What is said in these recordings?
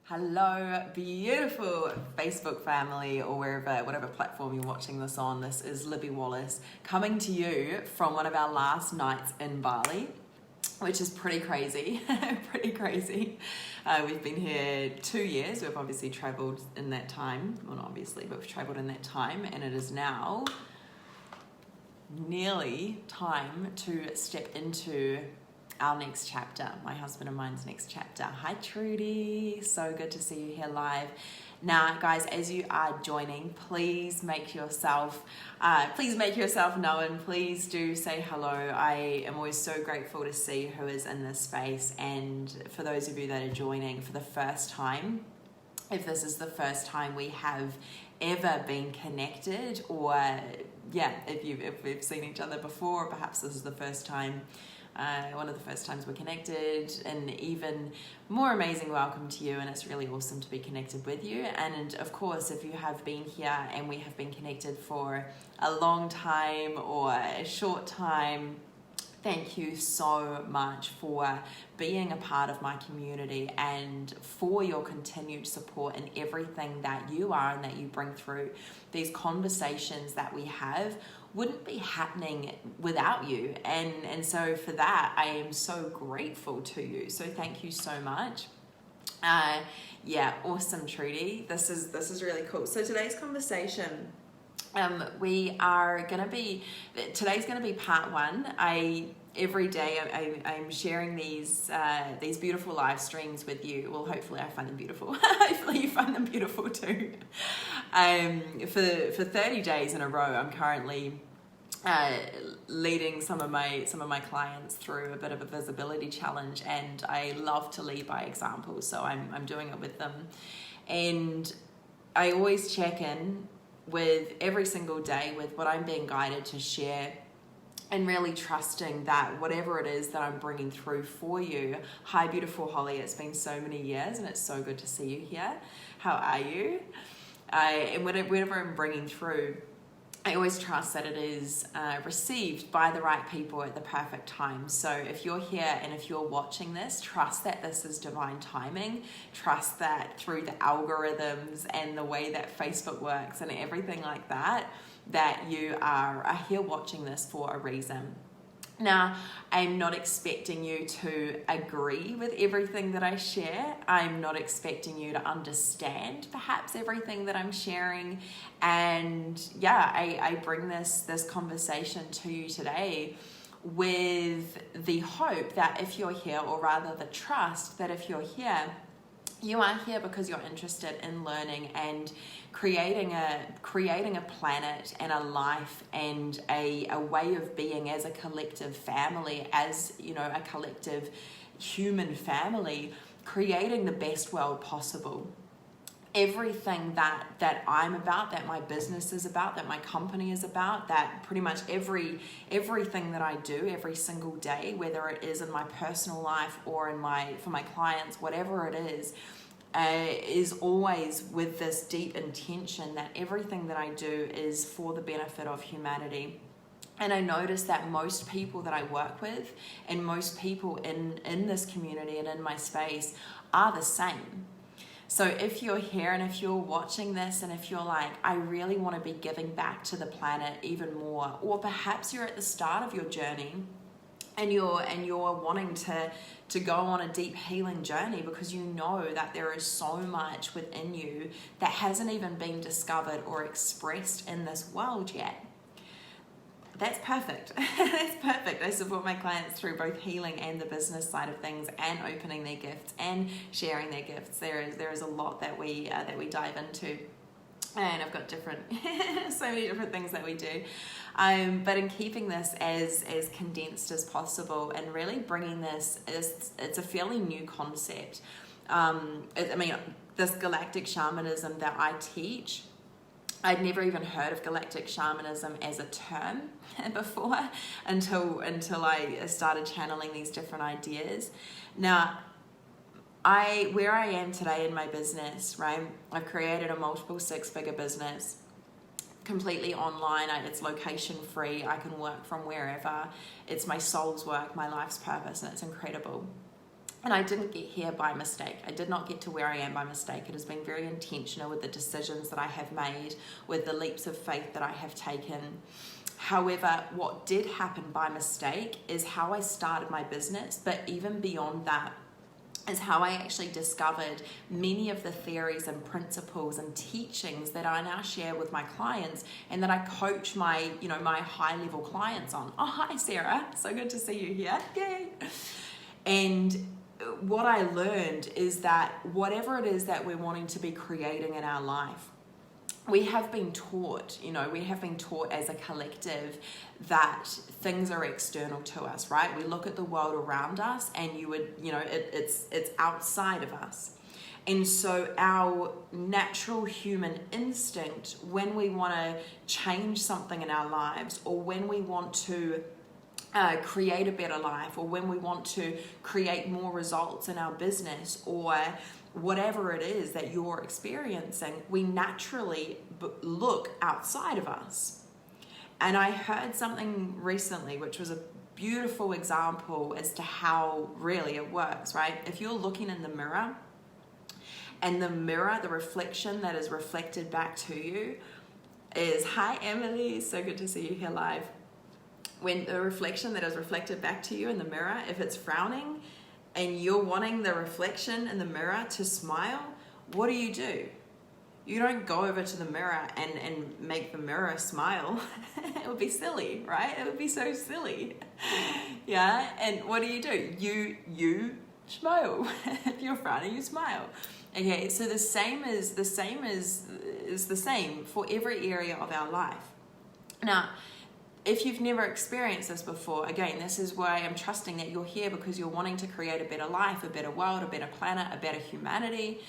Hello, beautiful Facebook family, or whatever platform you're watching this on. This is Libby Wallace coming to you from one of our last nights in Bali, which is pretty crazy, pretty crazy. We've been here 2 years. We've obviously traveled in that time. Well, not obviously, but we've traveled in that time, and it is now nearly time to step into our next chapter, my husband and mine's next chapter. Hi Trudy, so good to see you here live. Now guys, as you are joining, please make yourself known. Please do say hello. I am always so grateful to see who is in this space, and for those of you that are joining for the first time, if this is the first time we have ever been connected, or if we've seen each other before, or perhaps this is the first time, one of the first times we're connected, and even more amazing welcome to you, and it's really awesome to be connected with you. And of course, if you have been here and we have been connected for a long time or a short time, thank you so much for being a part of my community and for your continued support in everything that you are and that you bring through. These conversations that we have wouldn't be happening without you, and so for that I am so grateful to you. So thank you so much. Awesome, Trudy. This is really cool. So today's conversation, today's gonna be part one. Every day I'm sharing these beautiful live streams with you. Well, hopefully I find them beautiful. Hopefully you find them beautiful too. For 30 days in a row, I'm currently leading some of my clients through a bit of a visibility challenge, and I love to lead by example. So I'm doing it with them, and I always check in with every single day with what I'm being guided to share, and really trusting that whatever it is that I'm bringing through for you. Hi, beautiful Holly. It's been so many years, and it's so good to see you here. How are you? And whatever I'm bringing through, I always trust that it is received by the right people at the perfect time. So if you're here and if you're watching this, trust that this is divine timing. Trust that through the algorithms and the way that Facebook works and everything like that, that you are here watching this for a reason. Now, I'm not expecting you to agree with everything that I share. I'm not expecting you to understand perhaps everything that I'm sharing. And I bring this conversation to you today with the hope that if you're here, or rather the trust that if you're here, you are here because you're interested in learning and creating a planet and a life and a way of being as a collective family, as a collective human family, creating the best world possible. Everything that I'm about, that my business is about, that my company is about, that pretty much everything that I do every single day, whether it is in my personal life or for my clients, whatever it is always with this deep intention that everything that I do is for the benefit of humanity. And I notice that most people that I work with and most people in this community and in my space are the same. So if you're here and if you're watching this and if you're like, I really want to be giving back to the planet even more, or perhaps you're at the start of your journey and you're wanting to go on a deep healing journey because you know that there is so much within you that hasn't even been discovered or expressed in this world yet. That's perfect. That's perfect. I support my clients through both healing and the business side of things, and opening their gifts and sharing their gifts. There is a lot that we dive into, and I've got so many different things that we do. But in keeping this as condensed as possible and really bringing this, it's a fairly new concept. This galactic shamanism that I teach, I'd never even heard of galactic shamanism as a term before until I started channeling these different ideas. Now, where I am today in my business, right? I've created a multiple six-figure business, completely online. It's location free. I can work from wherever. It's my soul's work, my life's purpose, and it's incredible. And I didn't get here by mistake. I did not get to where I am by mistake. It has been very intentional with the decisions that I have made, with the leaps of faith that I have taken. However, what did happen by mistake is how I started my business, but even beyond that is how I actually discovered many of the theories and principles and teachings that I now share with my clients and that I coach my, my high level clients on. Oh, hi Sarah, so good to see you here. Yay. And what I learned is that whatever it is that we're wanting to be creating in our life, we have been taught as a collective that things are external to us, right? We look at the world around us and it's outside of us. And so our natural human instinct, when we want to change something in our lives, or when we want to create a better life, or when we want to create more results in our business, or whatever it is that you're experiencing, we naturally look outside of us. And I heard something recently which was a beautiful example as to how really it works, right? If you're looking in the mirror, and the mirror, the reflection that is reflected back to you is, hi Emily, so good to see you here live. When the reflection that is reflected back to you in the mirror, if it's frowning and you're wanting the reflection in the mirror to smile, what do? You don't go over to the mirror and make the mirror smile. It would be silly, right? It would be so silly. Yeah, and what do? You smile. If you're frowning, you smile. Okay, so the same is the same for every area of our life. Now, if you've never experienced this before, again, this is why I'm trusting that you're here, because you're wanting to create a better life, a better world, a better planet, a better humanity.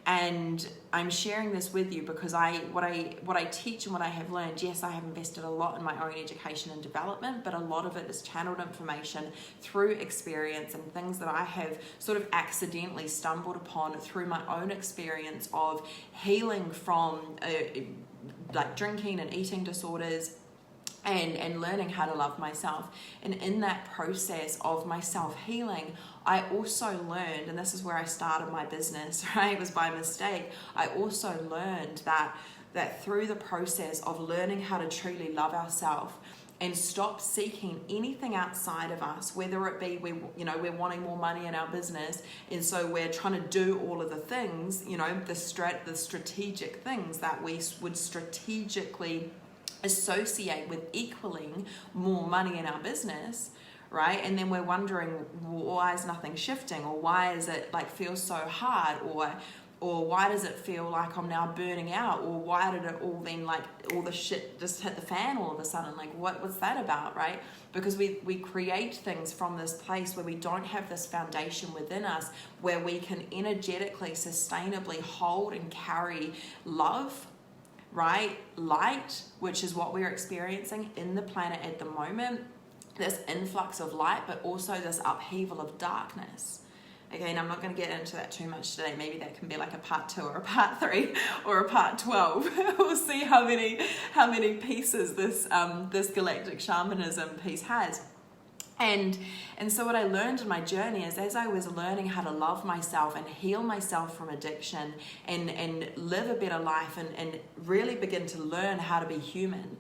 And I'm sharing this with you because what I teach and what I have learned, yes, I have invested a lot in my own education and development, but a lot of it is channeled information through experience and things that I have sort of accidentally stumbled upon through my own experience of healing from like drinking and eating disorders, and learning how to love myself. And in that process of my self-healing, I also learned, and this is where I started my business, right? It was by mistake. I also learned that through the process of learning how to truly love ourselves and stop seeking anything outside of us, whether it be we're wanting more money in our business, and so we're trying to do all of the things, the strategic things that we would strategically associate with equaling more money in our business, right? And then we're wondering, why is nothing shifting, or why is it feel so hard, or why does it feel like I'm now burning out, or why did it all then all the shit just hit the fan all of a sudden? What's that about, right? Because we create things from this place where we don't have this foundation within us where we can energetically, sustainably hold and carry love, right? Light, which is what we're experiencing in the planet at the moment, this influx of light, but also this upheaval of darkness. Again, I'm not going to get into that too much today. Maybe that can be like a part 2 or a part 3 or a part 12. We'll see how many pieces this galactic shamanism piece has. And so what I learned in my journey is, as I was learning how to love myself and heal myself from addiction and live a better life and really begin to learn how to be human,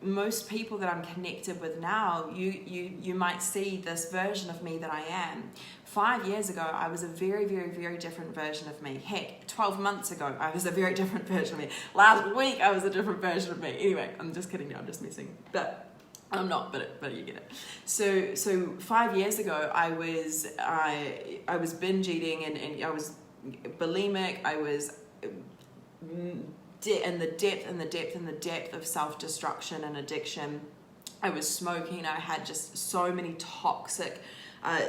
most people that I'm connected with now, you might see this version of me that I am. 5 years ago, I was a very, very, very different version of me. Heck, 12 months ago, I was a very different version of me. Last week, I was a different version of me. Anyway, I'm just kidding. I'm just messing. But I'm not, but you get it. So 5 years ago, I was binge eating and I was bulimic. I was in the depth of self-destruction and addiction. I was smoking. I had just so many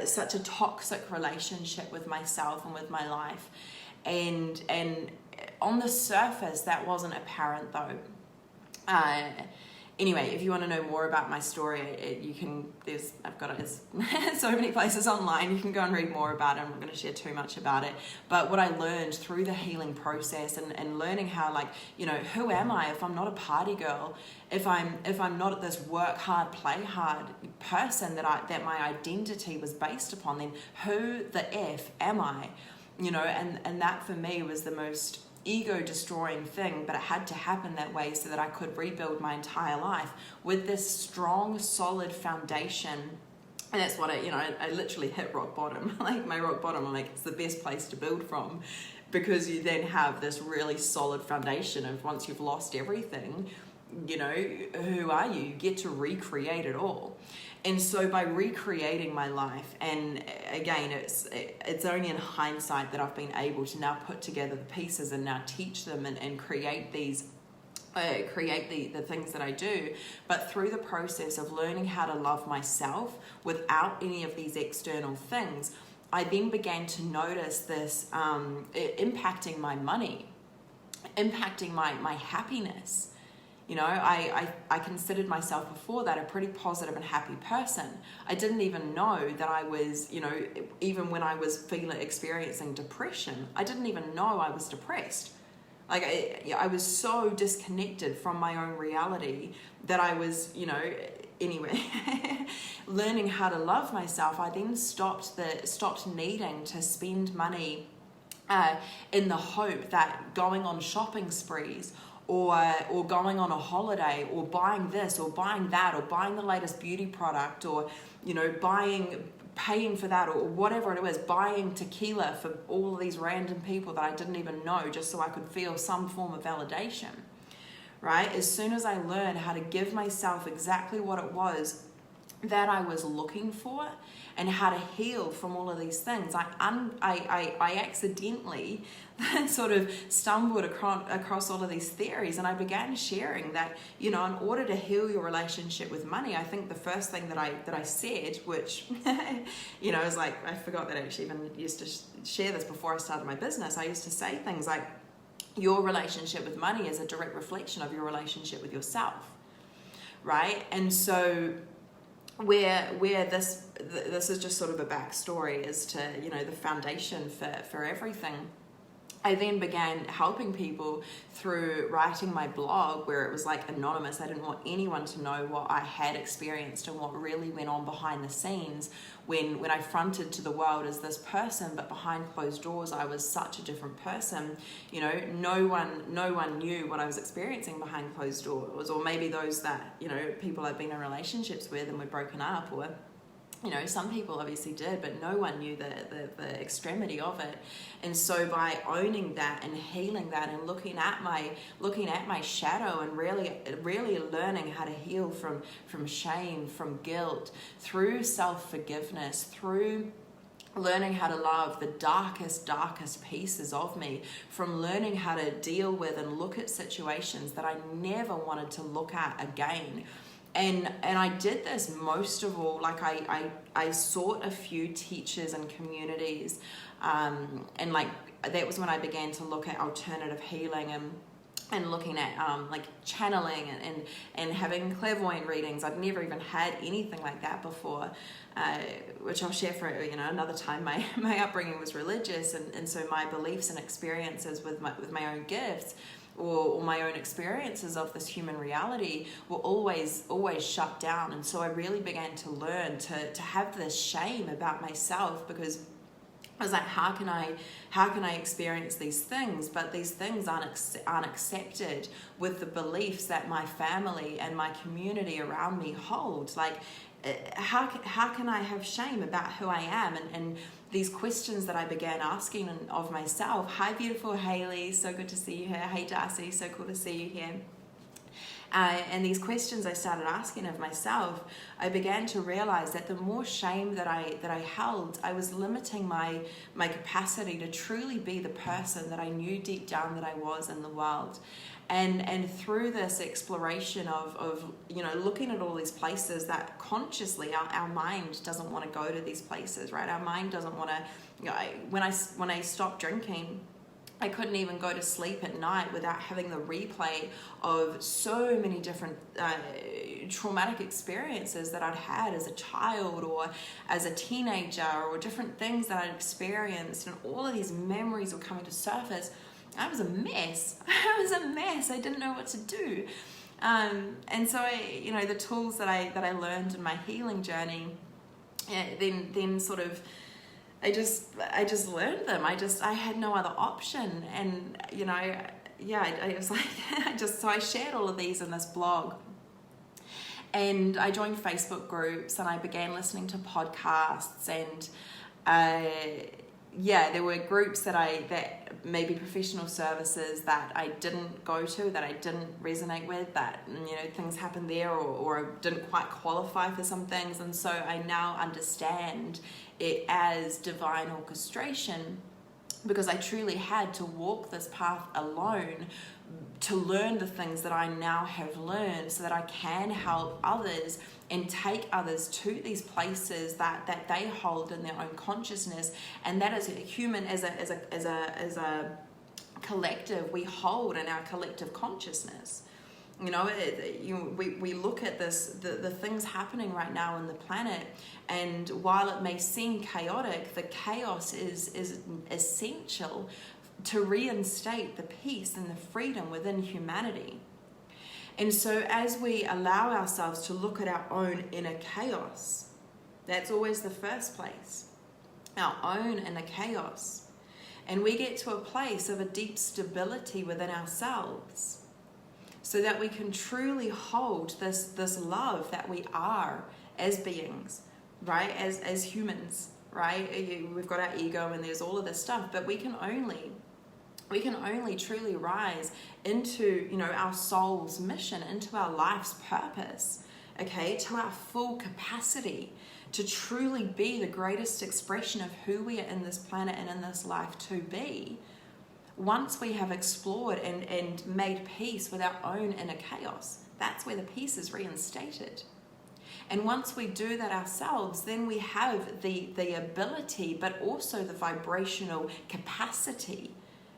such a toxic relationship with myself and with my life. And on the surface, that wasn't apparent though. Anyway, if you want to know more about my story, you can, I've got it, so many places online, you can go and read more about it. I'm not going to share too much about it, but what I learned through the healing process and learning how, like, you know, who am I if I'm not a party girl, if I'm not this work hard, play hard person that my identity was based upon, then who the F am I? You know, and that for me was the most ego destroying thing, but it had to happen that way so that I could rebuild my entire life with this strong, solid foundation. And that's what I literally hit rock bottom. Like my rock bottom, I'm like, it's the best place to build from, because you then have this really solid foundation of, once you've lost everything, you know, who are you? You get to recreate it all. And so by recreating my life, and again, it's only in hindsight that I've been able to now put together the pieces and now teach them and create these, create the things that I do. But through the process of learning how to love myself without any of these external things, I then began to notice this impacting my money, impacting my happiness. You know, I considered myself before that a pretty positive and happy person. I didn't even know that I was, you know, even when I was experiencing depression, I didn't even know I was depressed. Like I was so disconnected from my own reality that I was, you know, anyway, learning how to love myself, I then stopped needing to spend money in the hope that going on shopping sprees or going on a holiday or buying this or buying that or buying the latest beauty product or, you know, paying for that or whatever it was, buying tequila for all of these random people that I didn't even know just so I could feel some form of validation, right? As soon as I learned how to give myself exactly what it was that I was looking for and how to heal from all of these things, I accidentally sort of stumbled across all of these theories, and I began sharing that, you know, in order to heal your relationship with money, I think the first thing that I said, which you know, is like, I forgot that I actually even used to share this before I started my business. I used to say things like, your relationship with money is a direct reflection of your relationship with yourself, right? And so where this is just sort of a backstory as to, you know, the foundation for everything. I then began helping people through writing my blog, where it was like anonymous. I didn't want anyone to know what I had experienced and what really went on behind the scenes when I fronted to the world as this person, but behind closed doors I was such a different person. You know, no one knew what I was experiencing behind closed doors, or maybe those that, you know, people I've been in relationships with and we're broken up, or, you know, some people obviously did, but no one knew the extremity of it. And so by owning that and healing that and looking at my shadow and really learning how to heal from shame, from guilt, through self-forgiveness, through learning how to love the darkest pieces of me, from learning how to deal with and look at situations that I never wanted to look at again. And I did this most of all, like I sought a few teachers and communities, and like that was when I began to look at alternative healing and looking at like channeling and having clairvoyant readings. I'd never even had anything like that before, which I'll share for, you know, another time. My upbringing was religious, and so my beliefs and experiences with my own gifts or my own experiences of this human reality were always shut down. And so I really began to learn to have this shame about myself, because I was like, how can I experience these things, but these things aren't accepted with the beliefs that my family and my community around me hold? Like, how can I have shame about who I am? And these questions that I began asking of myself. Hi, beautiful Haley, so good to see you here. Hey, Darcy, so cool to see you here. And these questions I started asking of myself, I began to realize that the more shame that I held, I was limiting my capacity to truly be the person that I knew deep down that I was in the world. And through this exploration of you know, looking at all these places that consciously our mind doesn't want to go to these places, right? Our mind doesn't want to, you know, when I stopped drinking, I couldn't even go to sleep at night without having the replay of so many different traumatic experiences that I'd had as a child or as a teenager, or different things that I'd experienced, and all of these memories were coming to surface. I was a mess. I was a mess. I didn't know what to do. And so the tools that I learned in my healing journey, then sort of, I just learned them. I had no other option. And, I was like, so I shared all of these in this blog. And I joined Facebook groups, and I began listening to podcasts, and, there were groups that maybe professional services that I didn't go to, that I didn't resonate with, that, things happened there, or I didn't quite qualify for some things. And so I now understand it as divine orchestration, because I truly had to walk this path alone to learn the things that I now have learned, so that I can help others and take others to these places that they hold in their own consciousness. And that is a human, as a collective, we hold in our collective consciousness. We look at this, the things happening right now on the planet, and while it may seem chaotic, the chaos is essential to reinstate the peace and the freedom within humanity. And so as we allow ourselves to look at our own inner chaos, that's always the first place, our own inner chaos, and we get to a place of a deep stability within ourselves, so that we can truly hold this love that we are as beings, right? As humans, right? We've got our ego and there's all of this stuff, but we can only truly rise into, our soul's mission, into our life's purpose, okay, to our full capacity to truly be the greatest expression of who we are in this planet and in this life to be. Once we have explored and made peace with our own inner chaos, that's where the peace is reinstated. And once we do that ourselves, then we have the ability, but also the vibrational capacity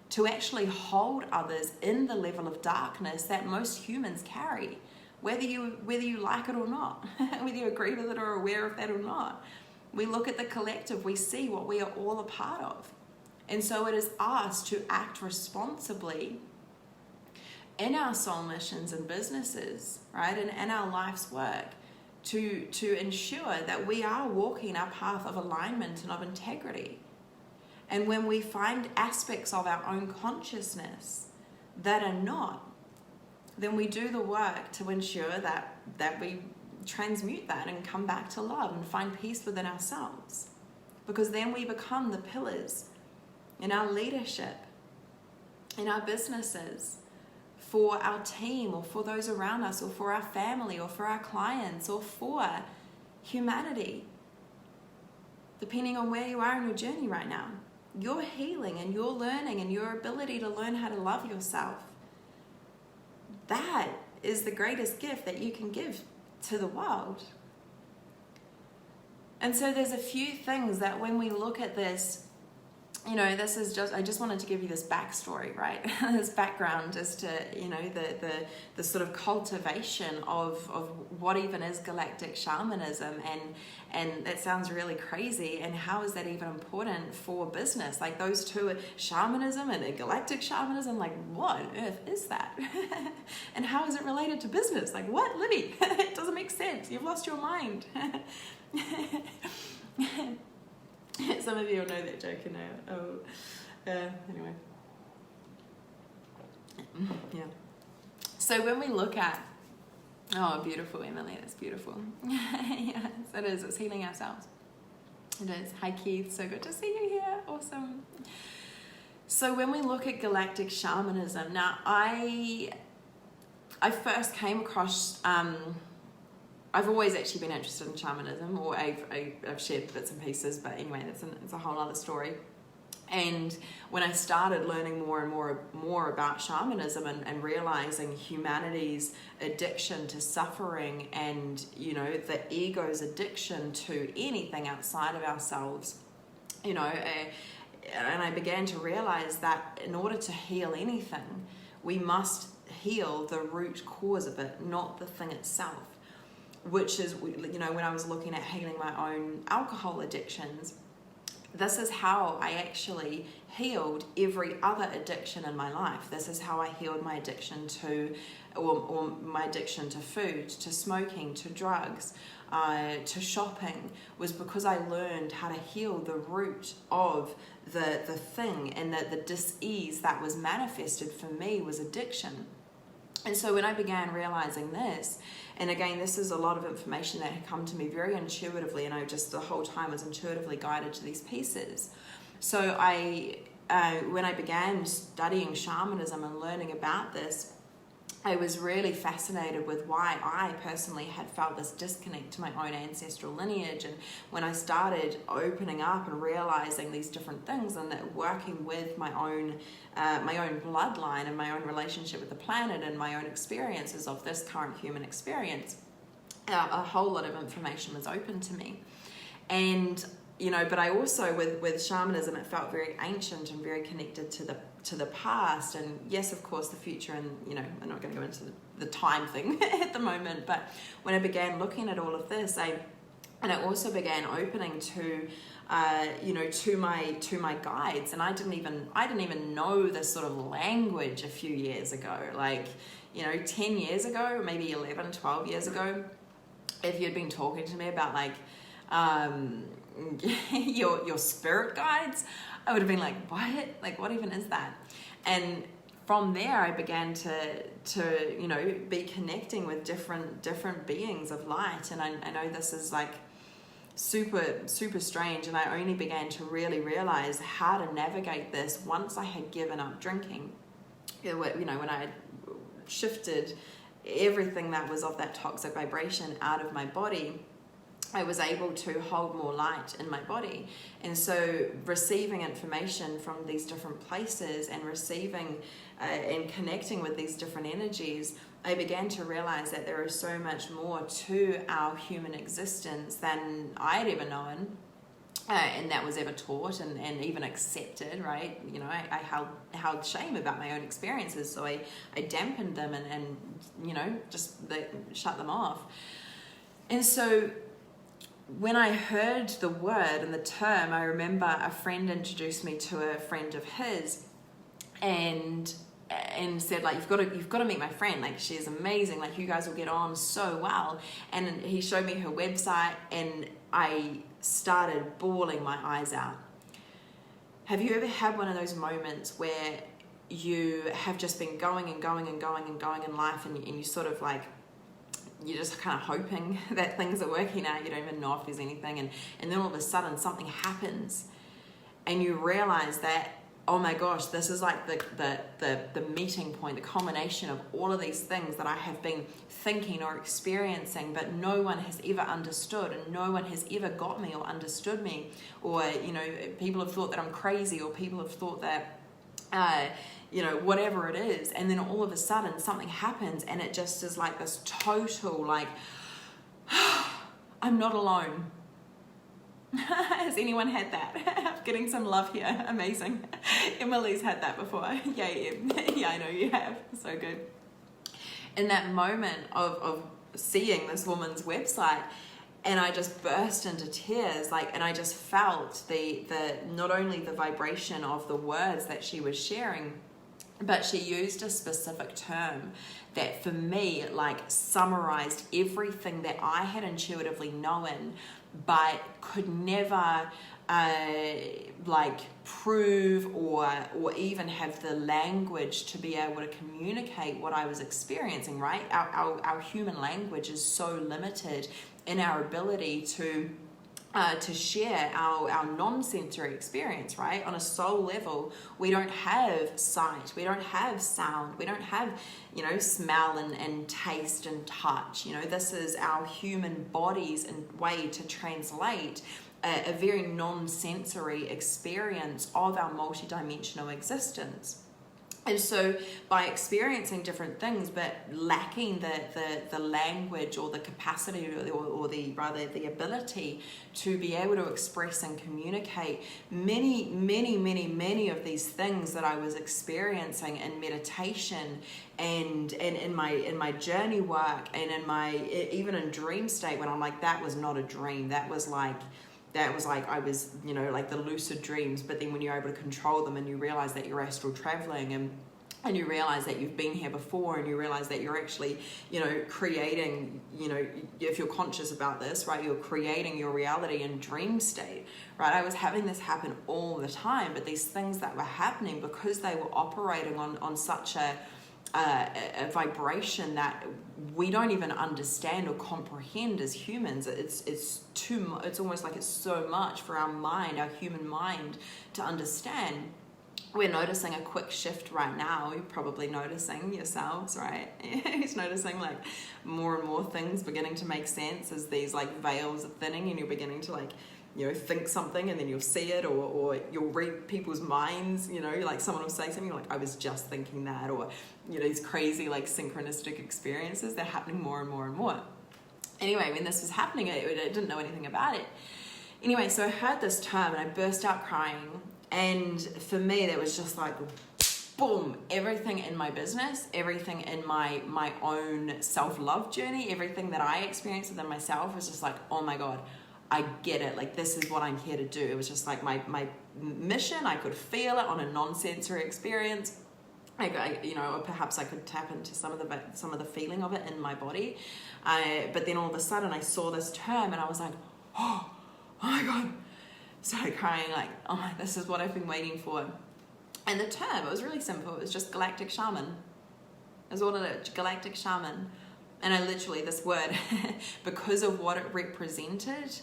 to actually hold others in the level of darkness that most humans carry, whether you like it or not, whether you agree with it or are aware of that or not. We look at the collective, we see what we are all a part of. And so it is us to act responsibly in our soul missions and businesses, right, and in our life's work, to ensure that we are walking our path of alignment and of integrity. And when we find aspects of our own consciousness that are not, then we do the work to ensure that we transmute that and come back to love and find peace within ourselves. Because then we become the pillars in our leadership, in our businesses, for our team, or for those around us, or for our family, or for our clients, or for humanity. Depending on where you are in your journey right now, your healing and your learning and your ability to learn how to love yourself, that is the greatest gift that you can give to the world. And so there's a few things that when we look at this, this is I just wanted to give you this backstory, right? This background as to, the sort of cultivation of what even is galactic shamanism, and that sounds really crazy, and how is that even important for business? Like, those two are shamanism and galactic shamanism, like, what on earth is that? And how is it related to business? Like, what, Libby? It doesn't make sense. You've lost your mind. Some of you will know that joke now. Anyway. Yeah. So when we look at, beautiful, Emily, that's beautiful. Yes, it is. It's healing ourselves. It is. Hi, Keith. So good to see you here. Awesome. So when we look at galactic shamanism, now I first came across, I've always actually been interested in shamanism, or I've shared bits and pieces, but anyway, it's a whole other story. And when I started learning more and more about shamanism and realizing humanity's addiction to suffering and, the ego's addiction to anything outside of ourselves, I began to realize that in order to heal anything, we must heal the root cause of it, not the thing itself. Which is, you know, when I was looking at healing my own alcohol addictions, this is how I actually healed every other addiction in my life. This is how I healed my addiction to, or my addiction to food, to smoking, to drugs, to shopping, was because I learned how to heal the root of the thing, and that the dis-ease that was manifested for me was addiction. And so when I began realizing this, and again, this is a lot of information that had come to me very intuitively, and I just the whole time was intuitively guided to these pieces. So when I began studying shamanism and learning about this, I was really fascinated with why I personally had felt this disconnect to my own ancestral lineage. And when I started opening up and realizing these different things, and that working with my own bloodline and my own relationship with the planet and my own experiences of this current human experience, a whole lot of information was open to me. And you know, but I also with shamanism, it felt very ancient and very connected to the past, and yes, of course, the future. And you know, I'm not going to go into the time thing at the moment, but when I began looking at all of this, I also began opening to you know, to my guides, and I didn't even know this sort of language a few years ago. Like, you know, 10 years ago, maybe 11, 12 years ago, if you'd been talking to me about like your spirit guides, I would have been like, what? Like, what even is that? And from there, I began to you know, be connecting with different beings of light. And I know this is like super strange, and I only began to really realize how to navigate this once I had given up drinking. You know, when I had shifted everything that was of that toxic vibration out of my body, I was able to hold more light in my body. And so receiving information from these different places and receiving and connecting with these different energies, I began to realize that there is so much more to our human existence than I'd ever known, and that was ever taught and even accepted, right? You know, I held shame about my own experiences, so I dampened them and you know, just shut them off. And so when I heard the word and the term, I remember a friend introduced me to a friend of his, and said, like, you've got to meet my friend, like, she's amazing, like, you guys will get on so well. And he showed me her website, and I started bawling my eyes out. Have you ever had one of those moments where you have just been going and going and going and going in life, and you sort of like, you're just kind of hoping that things are working out, you don't even know if there's anything, and then all of a sudden something happens and you realize that, oh my gosh, this is like the meeting point, the culmination of all of these things that I have been thinking or experiencing, but no one has ever understood, and no one has ever got me or understood me, or you know, people have thought that I'm crazy, or people have thought that you know, whatever it is. And then all of a sudden something happens, and it just is like this total, like, I'm not alone. Has anyone had that? I'm getting some love here. Amazing. Emily's had that before. Yay, yeah, I know you have. So good. In that moment of seeing this woman's website, and I just burst into tears, like, and I just felt the not only the vibration of the words that she was sharing, but she used a specific term that for me, like, summarized everything that I had intuitively known, but could never like prove or even have the language to be able to communicate what I was experiencing, right? Our human language is so limited in our ability to share our non-sensory experience, right? On a soul level, we don't have sight, we don't have sound, we don't have, you know, smell and taste and touch. You know, this is our human body's way to translate a very non-sensory experience of our multidimensional existence. And so by experiencing different things, but lacking the language or the capacity or the ability to be able to express and communicate many of these things that I was experiencing in meditation and in my journey work and even in dream state, when I'm like, that was not a dream, that was like I was, like the lucid dreams. But then when you're able to control them and you realize that you're astral traveling and you realize that you've been here before, and you realize that you're actually, creating, if you're conscious about this, right, you're creating your reality in dream state, right? I was having this happen all the time, but these things that were happening, because they were operating on such a vibration that we don't even understand or comprehend as humans. It's almost like it's so much for our human mind to understand. We're noticing a quick shift right now. You're probably noticing yourselves, right? He's noticing like more and more things beginning to make sense as these like veils are thinning, and you're beginning to like, think something and then you'll see it, or you'll read people's minds, like someone will say something, you're like, I was just thinking that, or, these crazy like synchronistic experiences, they're happening more and more and more. Anyway, when this was happening, I didn't know anything about it. Anyway, so I heard this term and I burst out crying. And for me, that was just like, boom, everything in my business, everything in my own self-love journey, everything that I experienced within myself was just like, oh my God, I get it. Like, this is what I'm here to do. It was just like my mission. I could feel it on a non-sensory experience. Or perhaps I could tap into some of the feeling of it in my body. But then all of a sudden I saw this term and I was like, oh my God. Started crying like, oh, this is what I've been waiting for. And the term, it was really simple. It was just Galactic Shaman. That's all it is, Galactic Shaman. And I literally, this word, because of what it represented,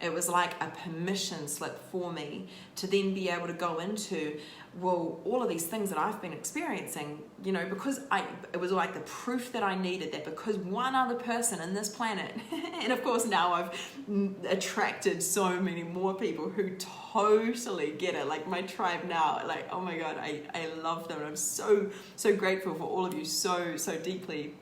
it was like a permission slip for me to then be able to go into, well, all of these things that I've been experiencing, because it was like the proof that I needed, that because one other person in this planet, and of course now I've attracted so many more people who totally get it, like my tribe now, like, oh my God, I love them. And I'm so grateful for all of you so deeply.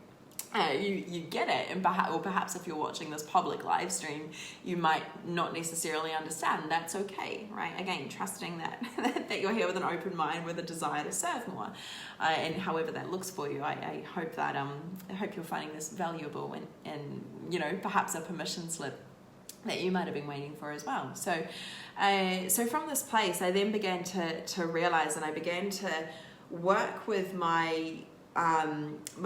You get it, and perhaps if you're watching this public live stream, you might not necessarily understand. That's okay, right? Again, trusting that you're here with an open mind, with a desire to serve more, and however that looks for you. I hope that I hope you're finding this valuable and perhaps a permission slip that you might have been waiting for as well. So from this place, I then began to realize, and I began to work with my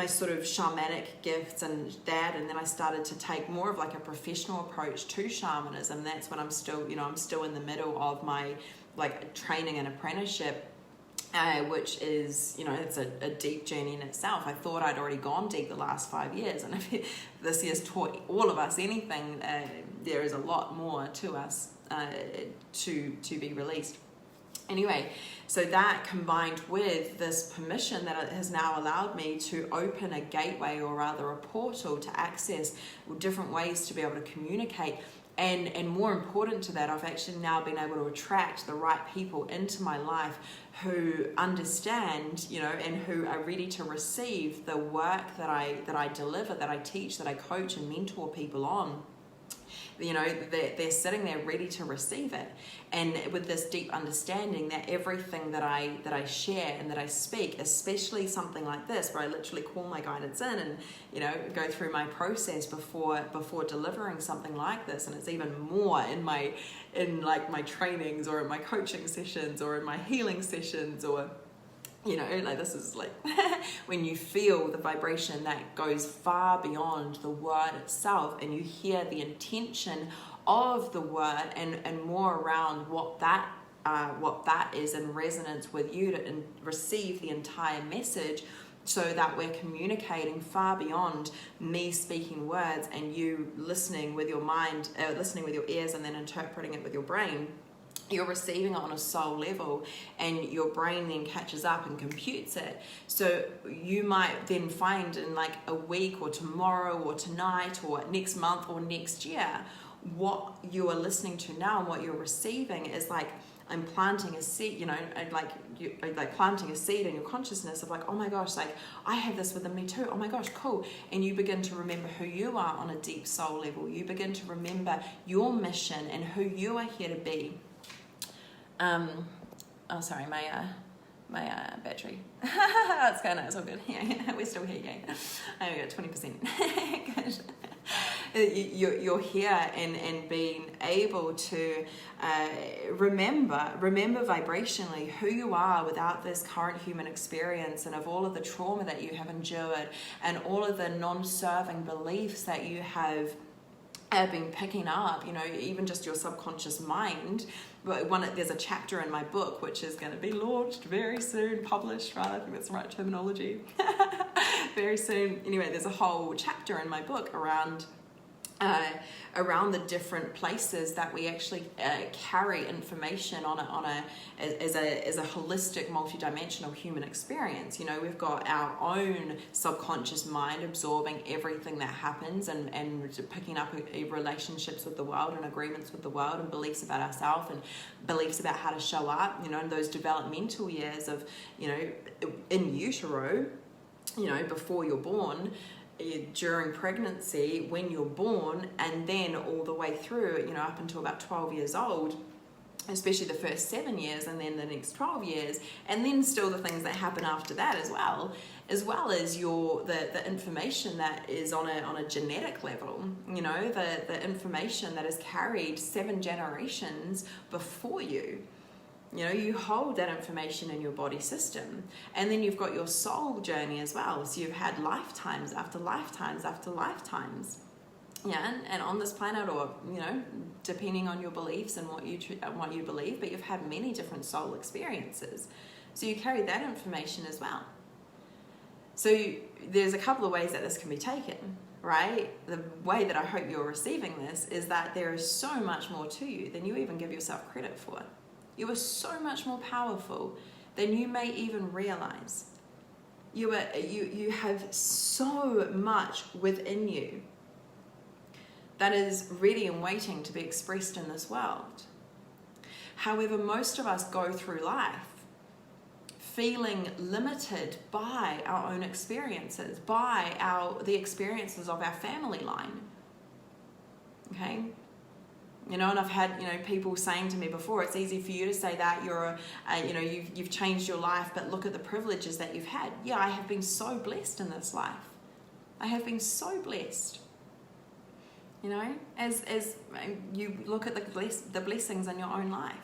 sort of shamanic gifts and then I started to take more of like a professional approach to shamanism. That's when I'm still in the middle of my like training and apprenticeship, which is, it's a deep journey in itself. I thought I'd already gone deep the last 5 years, and if this year's taught all of us anything, there is a lot more to us to be released. Anyway, so that combined with this permission that has now allowed me to open a gateway, or rather a portal, to access different ways to be able to communicate. And more important to that, I've actually now been able to attract the right people into my life who understand, and who are ready to receive the work that I deliver, that I teach, that I coach and mentor people on. They're sitting there ready to receive it, and with this deep understanding that everything that I share and that I speak, especially something like this where I literally call my guidance in and go through my process before delivering something like this, and it's even more in my trainings, or in my coaching sessions, or in my healing sessions, or this is like when you feel the vibration that goes far beyond the word itself, and you hear the intention of the word and more around what that is in resonance with you, to receive the entire message, so that we're communicating far beyond me speaking words and you listening with your mind, listening with your ears, and then interpreting it with your brain. You're receiving it on a soul level, and your brain then catches up and computes it. So you might then find in like a week, or tomorrow, or tonight, or next month, or next year, what you are listening to now and what you're receiving is like I'm planting a seed, you know, like planting a seed in your consciousness of like, oh my gosh, like I have this within me too. Oh my gosh, cool. And you begin to remember who you are on a deep soul level. You begin to remember your mission and who you are here to be. Oh, sorry, my battery. It's going out, it's all good. Yeah, we're still here, yeah. I only got 20%. Good. You're here and being able to remember vibrationally who you are without this current human experience, and of all of the trauma that you have endured and all of the non-serving beliefs that you have been picking up, you know, even just your subconscious mind. There's a chapter in my book which is going to be launched very soon, published, right? I think that's the right terminology. Very soon. Anyway, there's a whole chapter in my book around the different places that we actually carry information as a holistic, multidimensional human experience. You know, we've got our own subconscious mind absorbing everything that happens and picking up relationships with the world and agreements with the world and beliefs about ourselves and beliefs about how to show up, you know, in those developmental years of, you know, in utero, you know, before you're born, during pregnancy, when you're born, and then all the way through, you know, up until about 12 years old, especially the first 7 years, and then the next 12 years, and then still the things that happen after that as well as the information that is on a genetic level, you know, the information that is carried 7 generations before you. You know, you hold that information in your body system. And then you've got your soul journey as well. So you've had lifetimes after lifetimes after lifetimes. Yeah, and on this planet, or, you know, depending on your beliefs and what you believe, but you've had many different soul experiences. So you carry that information as well. So there's a couple of ways that this can be taken, right? The way that I hope you're receiving this is that there is so much more to you than you even give yourself credit for. You are so much more powerful than you may even realize. You have so much within you that is ready and waiting to be expressed in this world. However, most of us go through life feeling limited by our own experiences, by the experiences of our family line. Okay? You know, and I've had, you know, people saying to me before, it's easy for you to say that you've changed your life, but look at the privileges that you've had. Yeah, I have been so blessed in this life. I have been so blessed. You know, as you look at the blessings in your own life,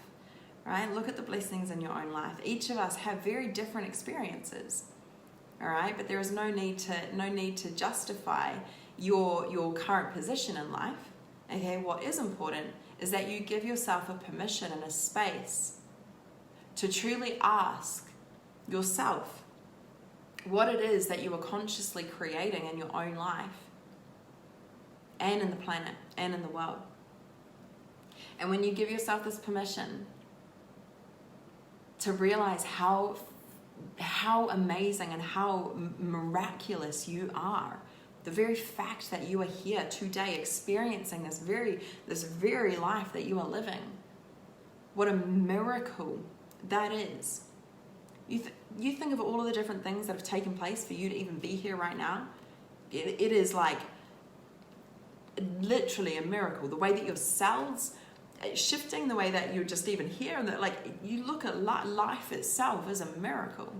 right? Look at the blessings in your own life. Each of us have very different experiences, all right? But there is no need to justify your current position in life. Okay, what is important is that you give yourself a permission and a space to truly ask yourself what it is that you are consciously creating in your own life and in the planet and in the world. And when you give yourself this permission to realize how amazing and how miraculous you are, the very fact that you are here today experiencing this very life that you are living, what a miracle that is. You think of all of the different things that have taken place for you to even be here right now. It is like literally a miracle. The way that your cells shifting, the way that you're just even here, and that, like, you look at life itself as a miracle.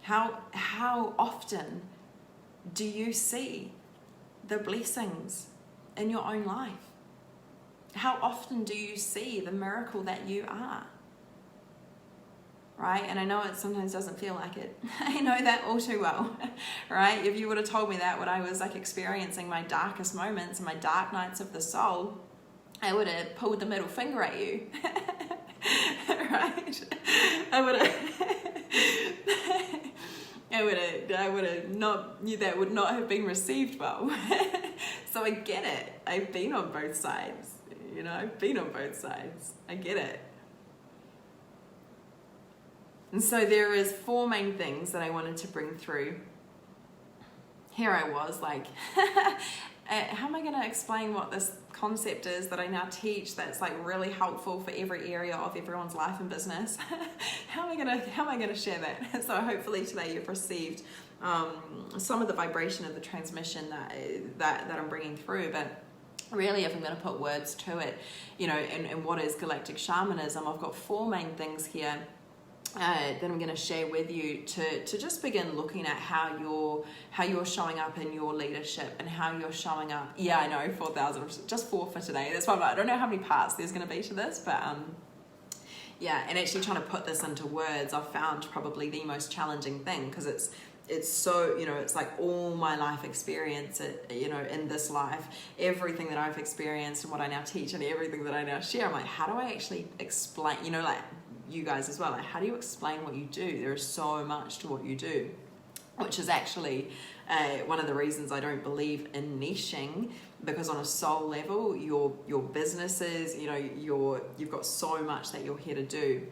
How often do you see the blessings in your own life? How often do you see the miracle that you are? Right? And I know it sometimes doesn't feel like it. I know that all too well. Right? If you would have told me that when I was like experiencing my darkest moments and my dark nights of the soul, I would have pulled the middle finger at you. Right? I would have not, that would not have been received well. So I get it. I've been on both sides. You know, I've been on both sides. I get it. And so there is 4 main things that I wanted to bring through. Here I was like, how am I going to explain what this concept is that I now teach that's like really helpful for every area of everyone's life and business? How am I going to share that? So hopefully today you've received some of the vibration of the transmission that I'm bringing through. But really, if I'm going to put words to it, and what is galactic shamanism, I've got 4 main things here that I'm going to share with you to just begin looking at how you're showing up in your leadership and how you're showing up. Yeah, I know, 4,000, just 4 for today. That's why I don't know how many parts there's going to be to this, but yeah, and actually trying to put this into words, I've found probably the most challenging thing, because it's so, it's like all my life experience, in this life, everything that I've experienced and what I now teach and everything that I now share, I'm like, how do I actually explain, like you guys as well, like how do you explain what you do? There is so much to what you do, which is actually one of the reasons I don't believe in niching, because on a soul level, your businesses, you've got so much that you're here to do.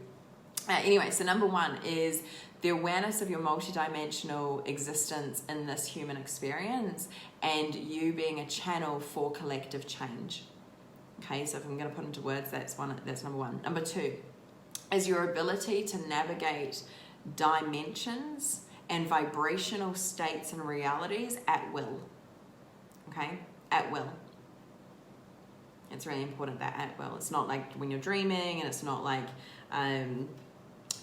Anyway, so number 1 is the awareness of your multidimensional existence in this human experience, and you being a channel for collective change. Okay, so if I'm going to put into words, that's number 1. Number 2 is your ability to navigate dimensions and vibrational states and realities at will. Okay, at will. It's really important that at will. It's not like when you're dreaming, and it's not like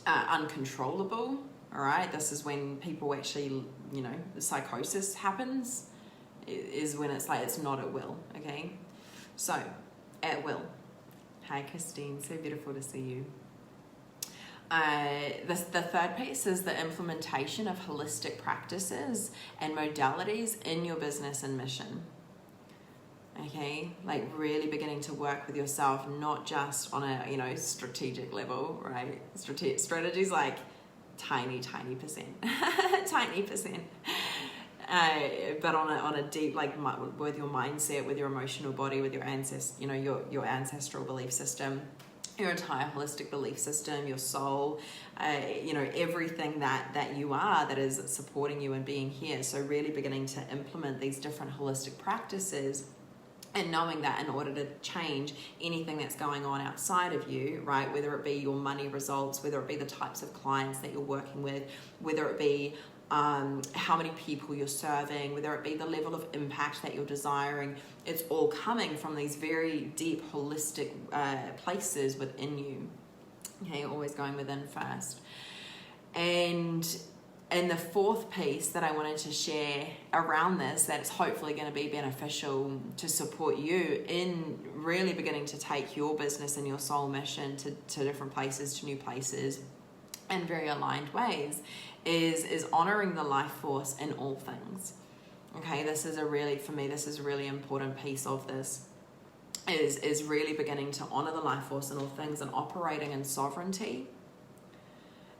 uncontrollable. All right, this is when people actually, the psychosis happens, is when it's like it's not at will. Okay, so at will. Hi Christine, so beautiful to see you. The third piece is the implementation of holistic practices and modalities in your business and mission. Okay, like really beginning to work with yourself, not just on a strategic level, right? Strategy's like tiny percent, tiny percent. But on a deep, like with your mindset, with your emotional body, with your your ancestral belief system, your entire holistic belief system, your soul, everything that you are that is supporting you and being here. So really beginning to implement these different holistic practices, and knowing that in order to change anything that's going on outside of you, right, whether it be your money results, whether it be the types of clients that you're working with, whether it be how many people you're serving, whether it be the level of impact that you're desiring, it's all coming from these very deep holistic places within you. Okay, always going within first. And the 4th piece that I wanted to share around this, that's hopefully going to be beneficial to support you in really beginning to take your business and your soul mission to different places, to new places, in very aligned ways, is honoring the life force in all things. Okay, this is a really important piece of this, is really beginning to honor the life force in all things and operating in sovereignty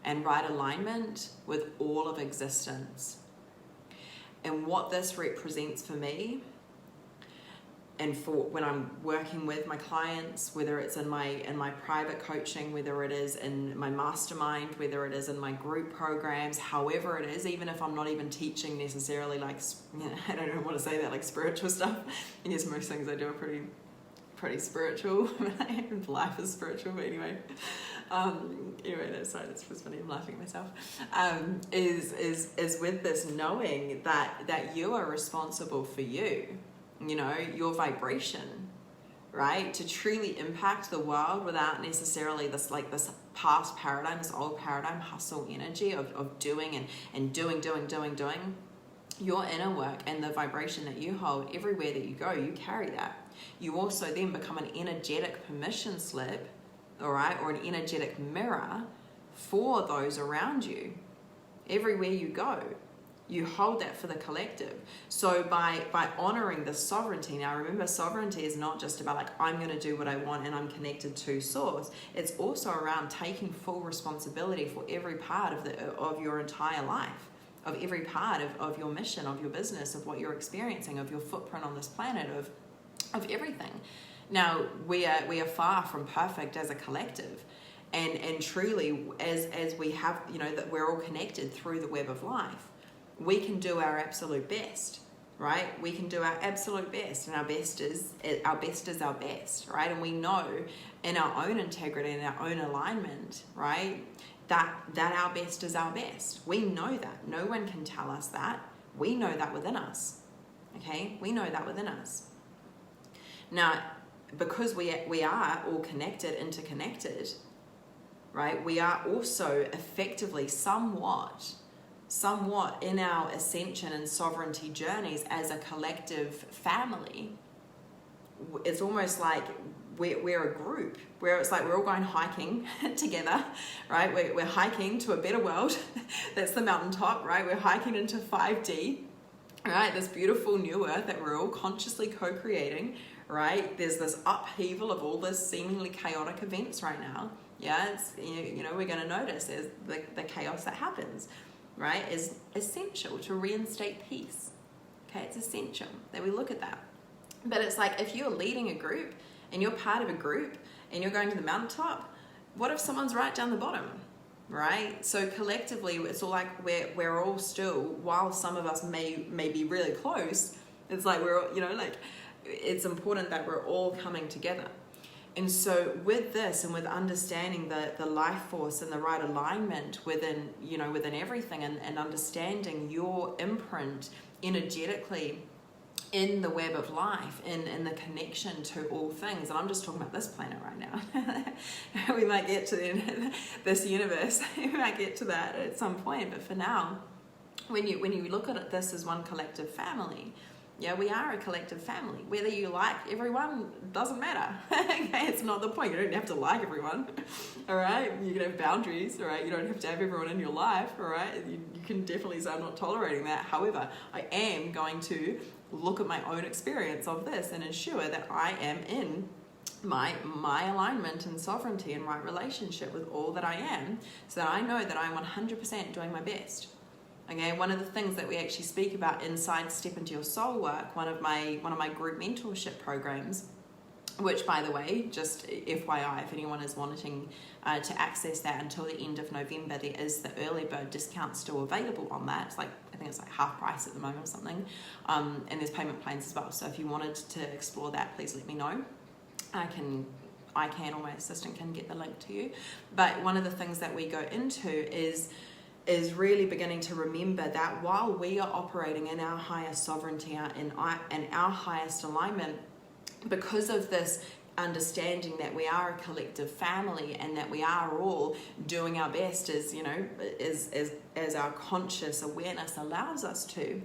and right alignment with all of existence. And what this represents for me, and for when I'm working with my clients, whether it's in my private coaching, whether it is in my mastermind, whether it is in my group programs, however it is, even if I'm not even teaching necessarily like, I don't know what to say that, like spiritual stuff. I guess most things I do are pretty spiritual. Life is spiritual, but anyway. Anyway, that's just funny. I'm laughing at myself. Is with this knowing that you are responsible for you. Your vibration, right? To truly impact the world without necessarily this past paradigm, this old paradigm, hustle energy of doing and doing. Your inner work and the vibration that you hold everywhere that you go, you carry that. You also then become an energetic permission slip, all right, or an energetic mirror for those around you. Everywhere you go, you hold that for the collective. So by honoring the sovereignty, now remember, sovereignty is not just about like, I'm going to do what I want and I'm connected to source. It's also around taking full responsibility for every part of your entire life, of every part of your mission, of your business, of what you're experiencing, of your footprint on this planet, of everything. Now, we are far from perfect as a collective. And truly, as we have, that we're all connected through the web of life, we can do our absolute best, right? We can do our absolute best, and our best is our best, right? And we know in our own integrity and our own alignment, right, that our best is our best. We know that. No one can tell us that. We know that within us. Okay? We know that within us. Now, because we are all connected, interconnected, right? We are also effectively somewhat in our ascension and sovereignty journeys as a collective family. It's almost like we're a group, where it's like we're all going hiking together, right? We're hiking to a better world. That's the mountaintop, right? We're hiking into 5D, right? This beautiful new earth that we're all consciously co-creating, right? There's this upheaval of all this seemingly chaotic events right now. Yeah, it's, you know, we're going to notice as the chaos that happens, right, is essential to reinstate peace. Okay, it's essential that we look at that. But it's like, if you're leading a group and you're part of a group and you're going to the mountaintop, what if someone's right down the bottom, right? So collectively, it's all like we're all still, while some of us may be really close, it's like we're all, you know, like it's important that we're all coming together. And so with this and with understanding the life force and the right alignment within, you know, within everything, and understanding your imprint energetically in the web of life, in the connection to all things, and I'm just talking about this planet right now. We might get to this universe, we might get to that at some point, but for now, when you look at it, this is one collective family. Yeah, we are a collective family. Whether you like everyone doesn't matter. Okay, it's not the point. You don't have to like everyone. All right, you can have boundaries. All right, you don't have to have everyone in your life. All right, you can definitely say I'm not tolerating that. However, I am going to look at my own experience of this and ensure that I am in my alignment and sovereignty and right relationship with all that I am, so that I know that I'm 100% doing my best. Okay, one of the things that we actually speak about inside Step Into Your Soul work, one of my group mentorship programs, which, by the way, just FYI, if anyone is wanting to access that until the end of November, there is the early bird discount still available on that. It's like, I think it's like half price at the moment or something. And there's payment plans as well. So if you wanted to explore that, please let me know. I can, or my assistant can get the link to you. But one of the things that we go into is really beginning to remember that while we are operating in our highest sovereignty and our highest alignment, because of this understanding that we are a collective family and that we are all doing our best as, you know, as our conscious awareness allows us to.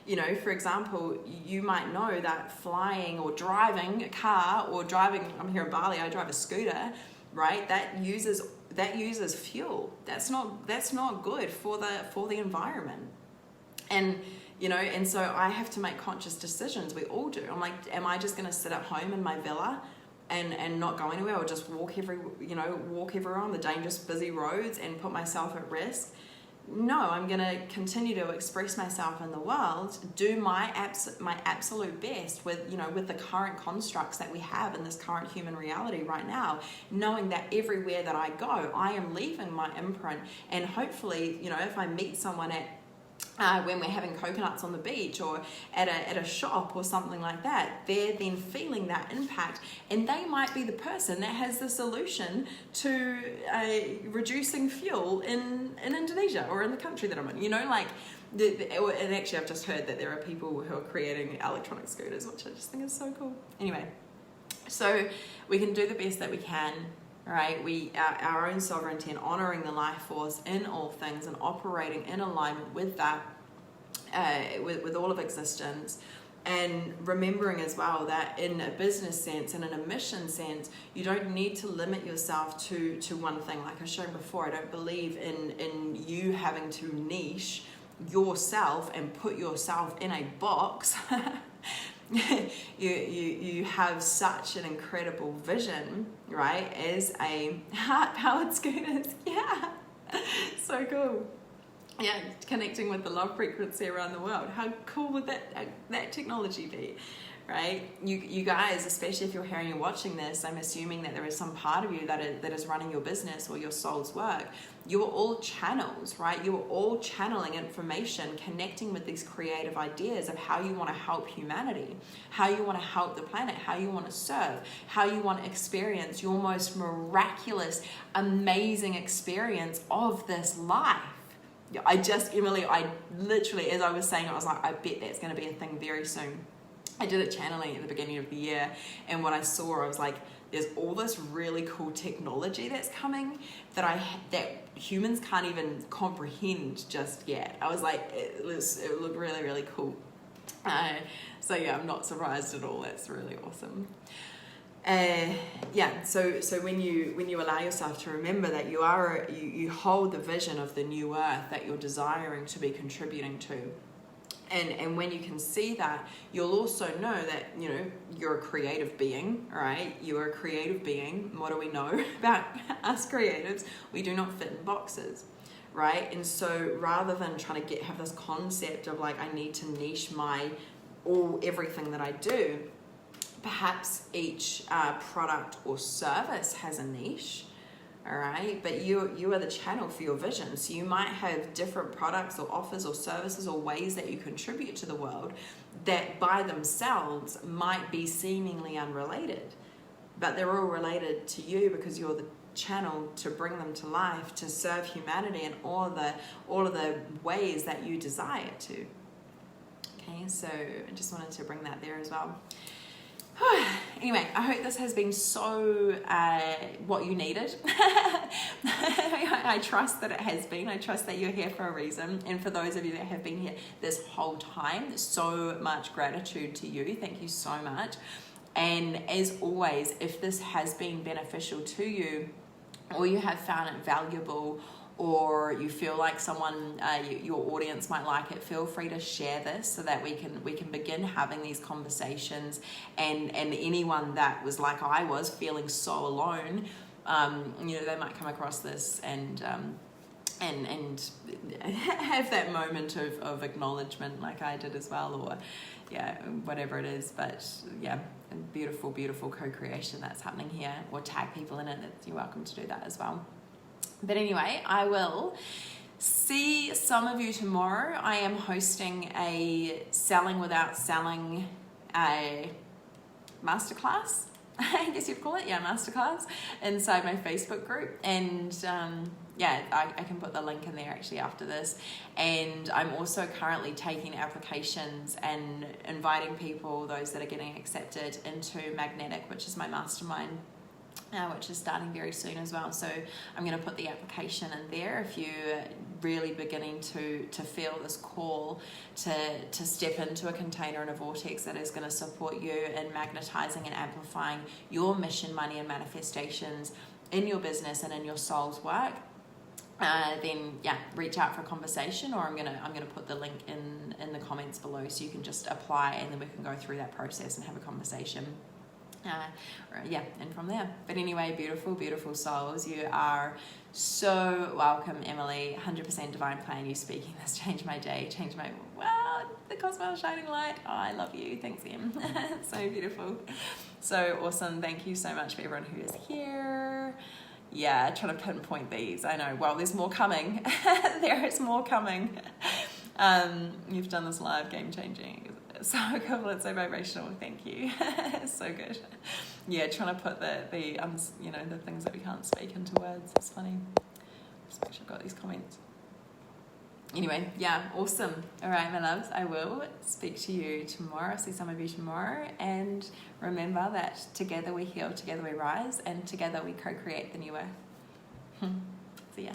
You know, for example, you might know that flying or driving a car or driving, I'm here in Bali, I drive a scooter, right? That uses fuel. That's not good for the environment. And you know, and so I have to make conscious decisions. We all do. I'm like, am I just going to sit at home in my villa and not go anywhere, or just walk everywhere on the dangerous busy roads and put myself at risk? No, I'm going to continue to express myself in the world, do my absolute best with the current constructs that we have in this current human reality right now, knowing that everywhere that I go, I am leaving my imprint. And hopefully, you know, if I meet someone at when we're having coconuts on the beach or at a shop or something like that, they're then feeling that impact, and they might be the person that has the solution to reducing fuel in Indonesia or in the country that I'm in, you know, like, and actually I've just heard that there are people who are creating electronic scooters, which I just think is so cool. Anyway, so we can do the best that we can. Right, our own sovereignty and honoring the life force in all things and operating in alignment with that, with all of existence, and remembering as well that in a business sense and in a mission sense, you don't need to limit yourself to one thing. Like I've shown before, I don't believe in you having to niche yourself and put yourself in a box. You have such an incredible vision, right, as a heart-powered scooters. Yeah, so cool. Yeah, connecting with the love frequency around the world. How cool would that technology be, right? You guys, especially if you're hearing and watching this, I'm assuming that there is some part of you that is running your business or your soul's work. You are all channels, right? You are all channeling information, connecting with these creative ideas of how you want to help humanity, how you want to help the planet, how you want to serve, how you want to experience your most miraculous, amazing experience of this life. Emily, I literally, as I was saying, I was like, I bet that's going to be a thing very soon. I did a channeling at the beginning of the year, and what I saw, I was like, there's all this really cool technology that's coming that humans can't even comprehend just yet. I was like, it looked really, really cool. So yeah, I'm not surprised at all. That's really awesome. So when you allow yourself to remember that you hold the vision of the new earth that you're desiring to be contributing to. And when you can see that, you'll also know that, you're a creative being, right? You are a creative being. What do we know about us creatives? We do not fit in boxes, right? And so rather than trying to have this concept of like, I need to niche everything that I do, perhaps each product or service has a niche. All right, but you are the channel for your vision. So you might have different products or offers or services or ways that you contribute to the world that by themselves might be seemingly unrelated, but they're all related to you because you're the channel to bring them to life, to serve humanity in all of the ways that you desire to. Okay, so I just wanted to bring that there as well. Anyway, I hope this has been so what you needed. I trust that it has been. I trust that you're here for a reason. And for those of you that have been here this whole time, so much gratitude to you. Thank you so much. And as always, if this has been beneficial to you, or you have found it valuable, or you feel like someone, your audience might like it, feel free to share this so that we can begin having these conversations. And anyone that was like I was, feeling so alone, they might come across this and have that moment of acknowledgement like I did as well, or whatever it is. But a beautiful co-creation that's happening here, or tag people in it. You're welcome to do that as well. But anyway, I will see some of you tomorrow. I am hosting a Selling Without Selling masterclass, I guess you'd call it, masterclass, inside my Facebook group. And I can put the link in there actually after this. And I'm also currently taking applications and inviting people, those that are getting accepted, into Magnetic, which is my mastermind, which is starting very soon as well. So I'm going to put the application in there if you're really beginning to feel this call to step into a container and a vortex that is going to support you in magnetizing and amplifying your mission, money, and manifestations in your business and in your soul's work. Then reach out for a conversation, or I'm gonna put the link in the comments below so you can just apply, and then we can go through that process and have a conversation. And from there. But anyway, beautiful souls, you are so welcome. Emily, 100% divine plan. You speaking this changed my day, changed my the cosmos shining light. Oh, I love you. Thanks, Em. So beautiful, so awesome. Thank you so much for everyone who is here. Trying to pinpoint these. I know. Well, there's more coming. There is more coming. You've done this live, game changing. So equivalent, so vibrational. Thank you. So good. Trying to put the things that we can't speak into words. It's funny. Just make sure I've got these comments. Anyway, awesome. All right, my loves, I will speak to you tomorrow. I'll see some of you tomorrow. And remember that together we heal, together we rise, and together we co-create the new earth. See ya.